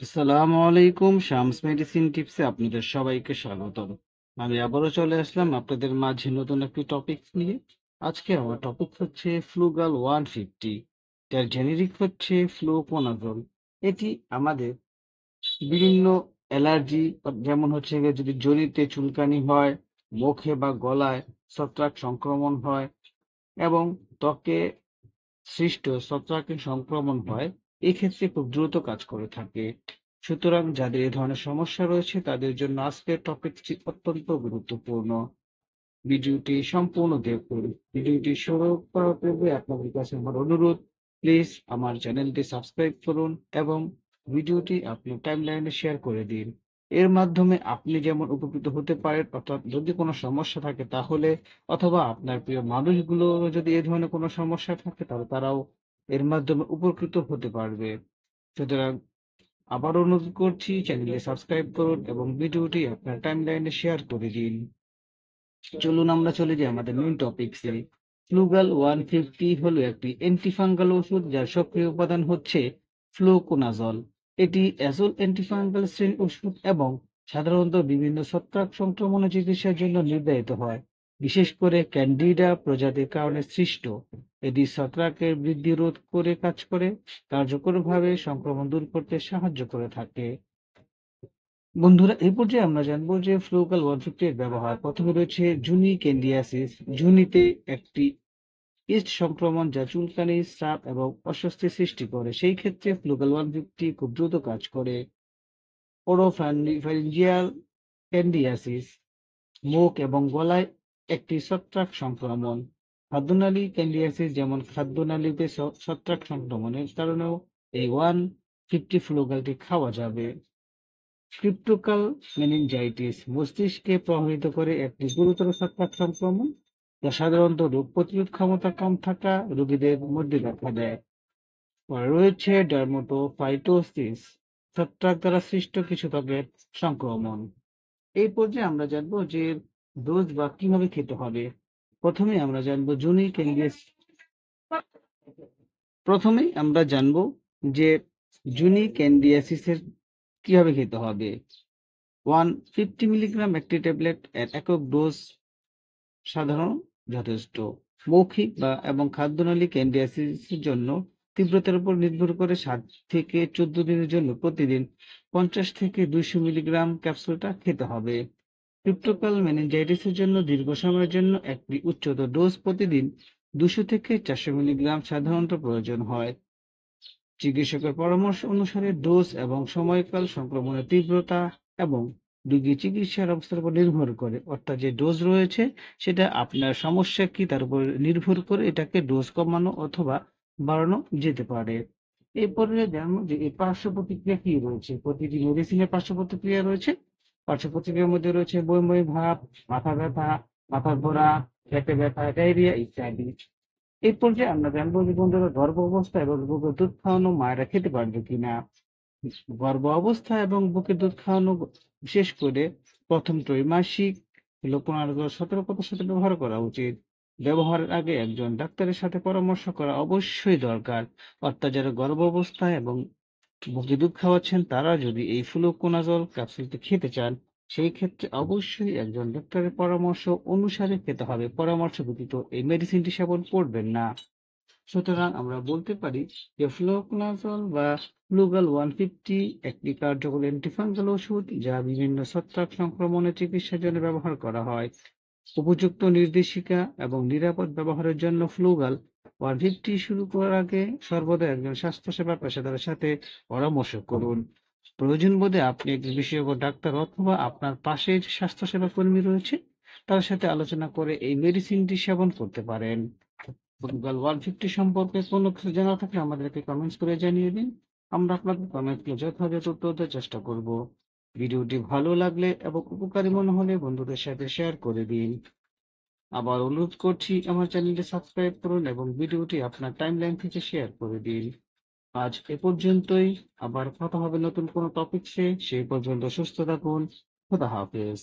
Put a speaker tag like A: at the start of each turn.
A: আসসালামু আলাইকুম। শামস মেডিসিন টিপসে আপনাদের সবাইকে স্বাগতম। আমি আবারও চলে আসলাম আপনাদের মাঝে নতুন একটি টপিক নিয়ে। আজকে আমার টপিক হচ্ছে ফ্লুগাল 150। যার জেনেরিক হচ্ছে ফ্লুকোনাজল। এটি আমাদের বিভিন্ন অ্যালার্জি, যেমন হচ্ছে গিয়ে যদি জনিতে চুলকানি হয়, মুখে বা গলায় ছত্রাক সংক্রমণ হয় এবং ত্বকে সৃষ্ট ছত্রাকের সংক্রমণ হয়, এক্ষেত্রে খুব দ্রুত কাজ করে থাকে। সুতরাং যাদের এ ধরনের সমস্যা রয়েছে তাদের জন্য আজকের টপিকটি অত্যন্ত গুরুত্বপূর্ণ। ভিডিওটি সম্পূর্ণ দেখুন। ভিডিওটি শুরু করার পূর্বে আপনাদের কাছে আমার অনুরোধ, প্লিজ আমার চ্যানেলটি সাবস্ক্রাইব করুন এবং ভিডিওটি আপনার টাইমলাইনে শেয়ার করে দিন। এর মাধ্যমে আপনি যেমন উপকৃত হতে পারেন, অর্থাৎ যদি কোনো সমস্যা থাকে তাহলে, অথবা আপনার প্রিয় মানুষগুলো যদি এ ধরনের কোনো সমস্যা থাকে তাহলে তারাও এর মাধ্যমে উপকৃত হতে পারবে। সুতরাং আবার অনুরোধ করছি, চ্যানেলটি সাবস্ক্রাইব করুন এবং ভিডিওটি আপনার টাইমলাইনে শেয়ার করে দিন। চলুন আমরা চলে যাই আমাদের মেইন টপিকসে। ফ্লুগাল 150 হলো একটি অ্যান্টিফাঙ্গাল ওষুধ যার সক্রিয় উপাদান হচ্ছে ফ্লুকোনাজল। এটি অ্যাজল অ্যান্টিফাঙ্গাল শ্রেণীর ওষুধ এবং সাধারণত বিভিন্ন ছত্রাক সংক্রমণের চিকিৎসার জন্য নির্ধারিত হয়, বিশেষ করে ক্যান্ডিডা প্রজাতির কারণে সৃষ্ট। এটি ছত্রাকের বৃদ্ধি রোধ করে কাজ করে, কার্যকরভাবে সংক্রমণ দূর করতে সাহায্য করে থাকে। বন্ধুরা, এই পর্যায়ে আমরা জানবো যে ফ্লুকাল 150 এর ব্যবহার। প্রথমে রয়েছে জুনি ক্যান্ডিয়াসিস। জুনিতে একটি ইস্ট সংক্রমণ যা চুলকানি, স্রাব এবং অস্বস্তি সৃষ্টি করে। সেই ক্ষেত্রে ফ্লুকাল 150 খুব দ্রুত কাজ করে। ওরোফ্যারিঞ্জিয়াল ক্যান্ডিয়াসিস, মুখ এবং গলায় একটি ছত্রাক সংক্রমণ। খাদ্যনালী ক্যান্ডিয়াসিস, যেমন খাদ্যনালীতে ছত্রাক সংক্রমণের কারণেও এই 150 ফ্লুগালটি খাওয়া যাবে। ক্রিপ্টোকাল মেনিনজাইটিস, মস্তিষ্কে প্রভাবিত করে একটি গুরুতর ছত্রাক সংক্রমণ যা সাধারণত রোগ প্রতিরোধ ক্ষমতা কম থাকা রোগীদের মধ্যে দেখা দেয়। পরে রয়েছে ডার্মাটোফাইটোসিস, ছত্রাক দ্বারা সৃষ্ট কিছু ত্বকের সংক্রমণ। এই পর্যায়ে আমরা জানবো যে ডোজ বা কিভাবে খেতে হবে। প্রথমে আমরা জানবো জুনি ক্যান্ডিয়াস প্রথমেই আমরা জানবো যে জুনি ক্যান্ডিয়াসিসের কিভাবে খেতে হবে। 150 মিলিগ্রাম একটি ট্যাবলেট এর একক ডোজ সাধারণ যথেষ্ট। মৌখিক বা এবং খাদ্যনালী ক্যান্ডিডিয়াসিসের জন্য তীব্রতার উপর নির্ভর করে 7 থেকে 14 দিনের জন্য প্রতিদিন 50 থেকে 200 মিলিগ্রাম ক্যাপসুলটা খেতে হবে। ক্রিপ্টোকাল মেনিনজাইটিসের জন্য দীর্ঘ সময়ের জন্য একটি উচ্চতর ডোজ প্রতিদিন 200 থেকে 400 মিলিগ্রাম সাধারণত প্রয়োজন হয়। চিকিৎসকের পরামর্শ অনুসারে ডোজ এবং সময়কাল সংক্রমণের তীব্রতা এবং রোগীর চিকিৎসার অবস্থার উপর নির্ভর করে। অর্থাৎ যে ডোজ রয়েছে সেটা আপনার সমস্যা কি তার উপর নির্ভর করে এটাকে ডোজ কমানো অথবা বাড়ানো যেতে পারে। এরপরে জানবো যে এর পার্শ্ব প্রতিক্রিয়া কি রয়েছে। প্রতিটি মেডিসিনের পার্শ্ব প্রতিক্রিয়া রয়েছে। পার্শ্ব প্রতিক্রিয়ার মধ্যে রয়েছে বমি বমি ভাব, মাথা ব্যথা, মাথা ঘোরা, পেটে ব্যথা, ডায়রিয়া ইত্যাদি। এই পর্যায়ে আমরা জানবো যে বন্ধুরা, গর্ভ অবস্থা এবং বুকের দুধ খাওয়ানো মায়েরা খেতে পারবে কিনা। গর্ভ অবস্থা এবং বুকের দুধ খাওয়ানো, বিশেষ করে প্রথম ত্রৈমাসিক, হলো 15-17 সাথে ব্যবহার করা উচিত। ব্যবহারের আগে একজন ডাক্তারের সাথে পরামর্শ করা অবশ্যই দরকার। অর্থাৎ যারা গর্ভ অবস্থায় এবং বুকে দুধ খাওয়াচ্ছেন তারা যদি এই ফ্লুকোনাজল ক্যাপসুলটি খেতে চান, সেই ক্ষেত্রে অবশ্যই একজন ডাক্তারের পরামর্শ অনুসারে খেতে হবে। পরামর্শ ব্যতীত এই মেডিসিনটি সেবন করবেন না। সুতরাং আমরা বলতে পারি যে ফ্লুকোনাজল বা ফ্লুগাল 150 একটি কার্যকর অ্যান্টিফাঙ্গাল ওষুধ যা বিভিন্ন ছত্রাক সংক্রমণের চিকিৎসার জন্য ব্যবহার করা হয়। উপযুক্ত নির্দেশিকা এবং নিরাপদ ব্যবহারের জন্য ফ্লুগাল 150 শুরু করার আগে সর্বদা একজন স্বাস্থ্যসেবা পেশাদারের সাথে পরামর্শ করুন। প্রয়োজন বোধে আপনি একজন বিশেষজ্ঞ ডাক্তার অথবা আপনার পাশে যে স্বাস্থ্যসেবা কর্মী রয়েছে তার সাথে আলোচনা করে এই মেডিসিনটি সেবন করতে পারেন। ফ্লুগাল 150 সম্পর্কে কোনো কিছু জানা থাকলে আমাদেরকে কমেন্টস করে জানিয়ে দিন। আমরা আপনাদের কমেন্টকে যথাযথ উত্তর দেওয়ার চেষ্টা করব। ভিডিওটি ভালো লাগলে এবং উপকারী মনে হলে বন্ধুদের সাথে শেয়ার করে দিন। আবার অনুরোধ করছি, আমার চ্যানেলটি সাবস্ক্রাইব করুন এবং ভিডিওটি আপনার টাইমলাইন থেকে শেয়ার করে দিন। আজ এ পর্যন্তই। আবার কথা হবে নতুন কোনো টপিকসে। সেই পর্যন্ত সুস্থ থাকুন। খোদা হাফেজ।